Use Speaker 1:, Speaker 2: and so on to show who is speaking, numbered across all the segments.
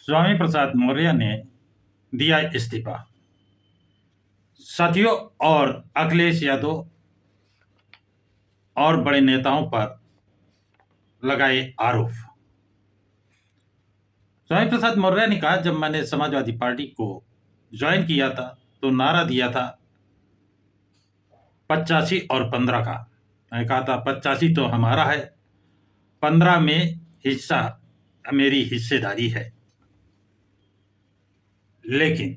Speaker 1: स्वामी प्रसाद मौर्य ने दिया इस्तीफा। साथियों, और अखिलेश यादव और बड़े नेताओं पर लगाए आरोप। स्वामी प्रसाद मौर्य ने कहा, जब मैंने समाजवादी पार्टी को ज्वाइन किया था तो नारा दिया था 85 और 15 का। मैंने कहा था 85 तो हमारा है, 15 में हिस्सा मेरी हिस्सेदारी है। लेकिन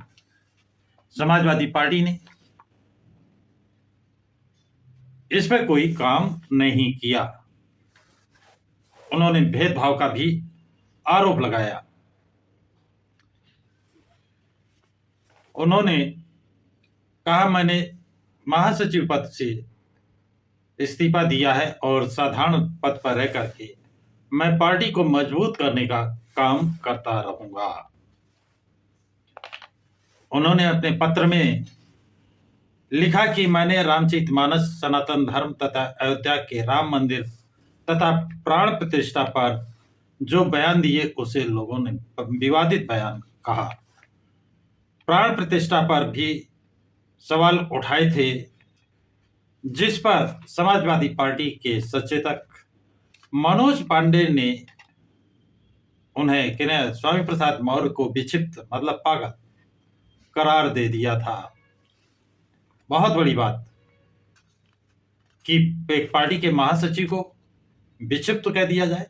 Speaker 1: समाजवादी पार्टी ने इस पर कोई काम नहीं किया। उन्होंने भेदभाव का भी आरोप लगाया। उन्होंने कहा, मैंने महासचिव पद से इस्तीफा दिया है और साधारण पद पर रह करके मैं पार्टी को मजबूत करने का काम करता रहूंगा। उन्होंने अपने पत्र में लिखा कि मैंने रामचरितमानस, सनातन धर्म तथा अयोध्या के राम मंदिर तथा प्राण प्रतिष्ठा पर जो बयान दिए उसे लोगों ने विवादित बयान कहा। प्राण प्रतिष्ठा पर भी सवाल उठाए थे, जिस पर समाजवादी पार्टी के सचेतक मनोज पांडे ने उन्हें स्वामी प्रसाद मौर्य को विक्षिप्त मतलब पागल करार दे दिया था। बहुत बड़ी बात कि एक पार्टी के महासचिव को विक्षिप्त कह दिया जाए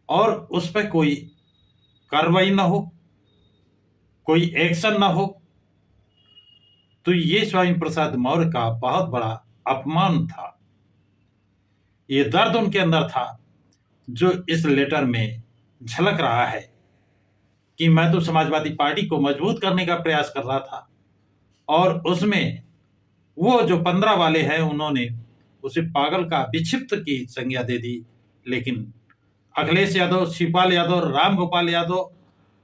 Speaker 1: और उस पर कोई कार्रवाई ना हो, कोई एक्शन ना हो, तो ये स्वामी प्रसाद मौर्य का बहुत बड़ा अपमान था। ये दर्द उनके अंदर था जो इस लेटर में झलक रहा है कि मैं तो समाजवादी पार्टी को मजबूत करने का प्रयास कर रहा था और उसमें वो जो 15 वाले हैं उन्होंने उसे पागल का विक्षिप्त की संज्ञा दे दी। लेकिन अखिलेश यादव, शिवपाल यादव, राम गोपाल यादव,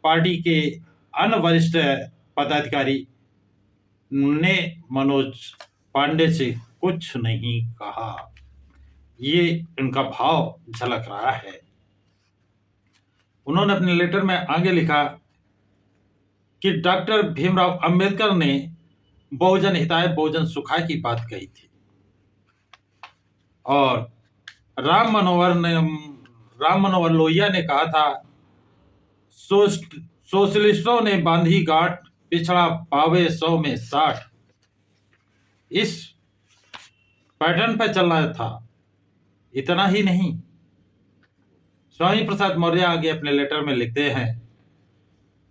Speaker 1: पार्टी के अन्य वरिष्ठ पदाधिकारी ने मनोज पांडे से कुछ नहीं कहा। ये उनका भाव झलक रहा है। उन्होंने अपने लेटर में आगे लिखा कि डॉक्टर भीमराव अंबेडकर ने बहुजन हिताय बहुजन सुखाय की बात कही थी और राम मनोहर लोहिया ने कहा था, सोशलिस्टों ने बांधी गांठ, पिछड़ा पावे 100 में 60। इस पैटर्न पर चलना था। इतना ही नहीं, स्वामी प्रसाद मौर्य आगे अपने लेटर में लिखते हैं,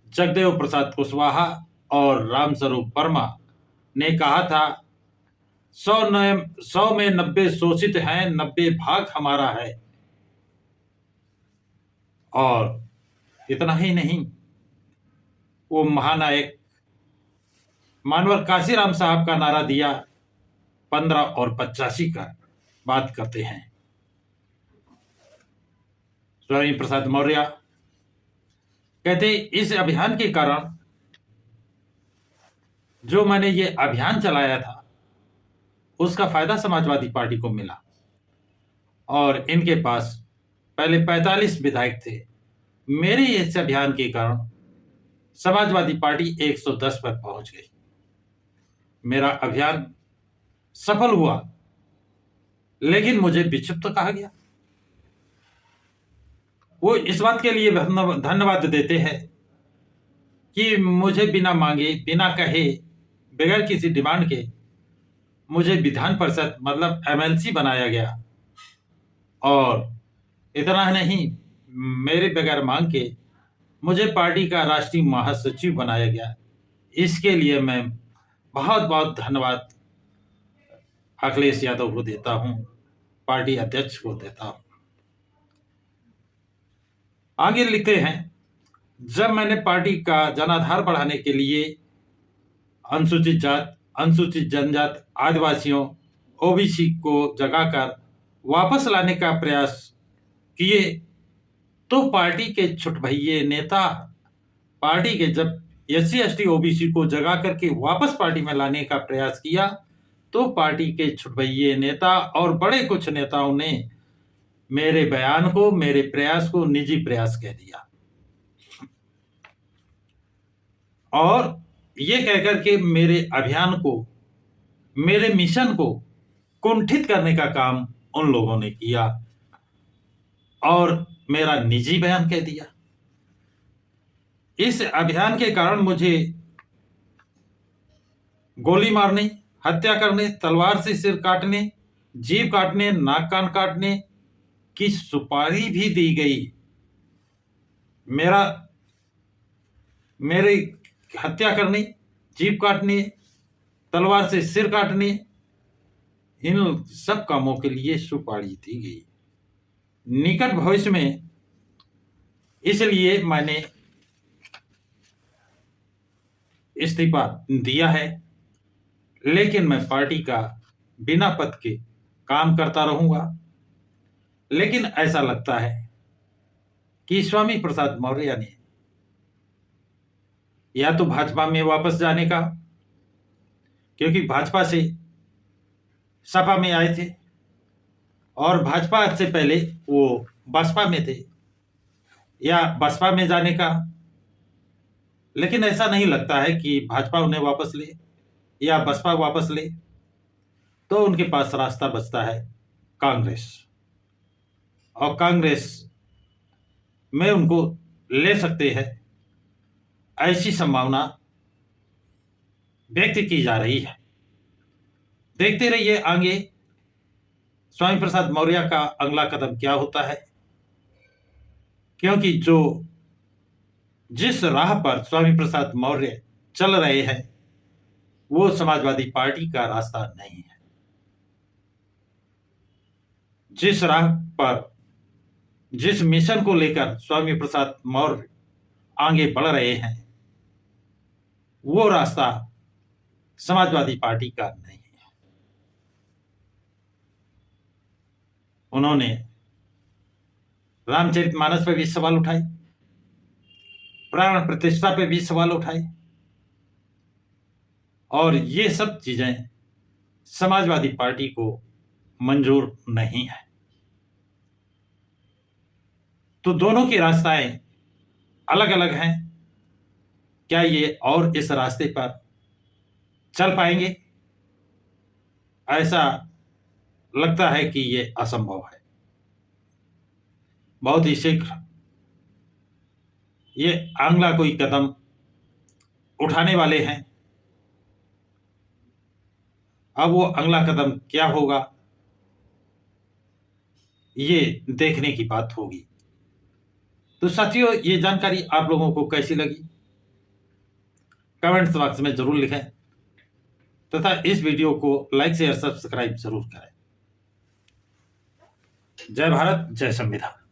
Speaker 1: जगदेव प्रसाद कुशवाहा और रामस्वरूप वर्मा ने कहा था, 100 में 90 शोषित हैं, 90 भाग हमारा है। और इतना ही नहीं, वो महानायक मानवर काशीराम साहब का नारा दिया 15 और 85 का बात करते हैं। स्वामी प्रसाद मौर्य कहते, इस अभियान के कारण जो मैंने ये अभियान चलाया था उसका फायदा समाजवादी पार्टी को मिला और इनके पास पहले 45 विधायक थे। मेरे इस अभियान के कारण समाजवादी पार्टी 110 पर पहुंच गई। मेरा अभियान सफल हुआ, लेकिन मुझे विक्षिप्त कहा गया। वो इस बात के लिए धन्यवाद देते हैं कि मुझे बिना मांगे, बिना कहे, बगैर किसी डिमांड के मुझे विधान परिषद मतलब एमएलसी बनाया गया और इतना नहीं, मेरे बगैर मांग के मुझे पार्टी का राष्ट्रीय महासचिव बनाया गया। इसके लिए मैं बहुत बहुत धन्यवाद अखिलेश यादव को देता हूं, पार्टी अध्यक्ष को देता हूं। आगे लिखते हैं, जब मैंने पार्टी का जनाधार बढ़ाने के लिए अनुसूचित जात, अनुसूचित जनजाति, आदिवासियों, ओबीसी को जगाकर वापस लाने का प्रयास किए तो पार्टी के छुटभइये नेता, पार्टी के जब SC ST OBC को जगा करके वापस पार्टी में लाने का प्रयास किया तो पार्टी के छुटभइये नेता और बड़े कुछ नेताओं ने मेरे बयान को, मेरे प्रयास को निजी प्रयास कह दिया। और ये कहकर के मेरे अभियान को, मेरे मिशन को कुंठित करने का काम उन लोगों ने किया और मेरा निजी बयान कह दिया। इस अभियान के कारण मुझे गोली मारने, हत्या करने, तलवार से सिर काटने, जीभ काटने, नाक कान काटने की सुपारी भी दी गई। मेरे हत्या करने, जीभ काटने, तलवार से सिर काटने, इन सब कामों के लिए सुपारी दी गई निकट भविष्य में। इसलिए मैंने इस्तीफा दिया है, लेकिन मैं पार्टी का बिना पद के काम करता रहूंगा। लेकिन ऐसा लगता है कि स्वामी प्रसाद मौर्य ने या तो भाजपा में वापस जाने का, क्योंकि भाजपा से सपा में आए थे और भाजपा से पहले वो बसपा में थे, या बसपा में जाने का। लेकिन ऐसा नहीं लगता है कि भाजपा उन्हें वापस ले या बसपा वापस ले, तो उनके पास रास्ता बचता है कांग्रेस, और कांग्रेस में उनको ले सकते हैं, ऐसी संभावना व्यक्त की जा रही है। देखते रहिए आगे स्वामी प्रसाद मौर्य का अगला कदम क्या होता है, क्योंकि जिस राह पर स्वामी प्रसाद मौर्य चल रहे हैं वो समाजवादी पार्टी का रास्ता नहीं है। जिस राह पर, जिस मिशन को लेकर स्वामी प्रसाद मौर्य आगे बढ़ रहे हैं वो रास्ता समाजवादी पार्टी का नहीं है। उन्होंने रामचरितमानस पे भी सवाल उठाए, प्राण प्रतिष्ठा पे भी सवाल उठाए, और ये सब चीजें समाजवादी पार्टी को मंजूर नहीं है। तो दोनों की रास्ताएं अलग अलग हैं। क्या ये और इस रास्ते पर चल पाएंगे? ऐसा लगता है कि ये असंभव है। बहुत ही शीघ्र ये अगला कोई कदम उठाने वाले हैं। अब वो अगला कदम क्या होगा ये देखने की बात होगी। तो साथियों, ये जानकारी आप लोगों को कैसी लगी कमेंट्स बॉक्स में जरूर लिखें, तथा इस वीडियो को लाइक शेयर सब्सक्राइब जरूर करें। जय भारत, जय संविधान।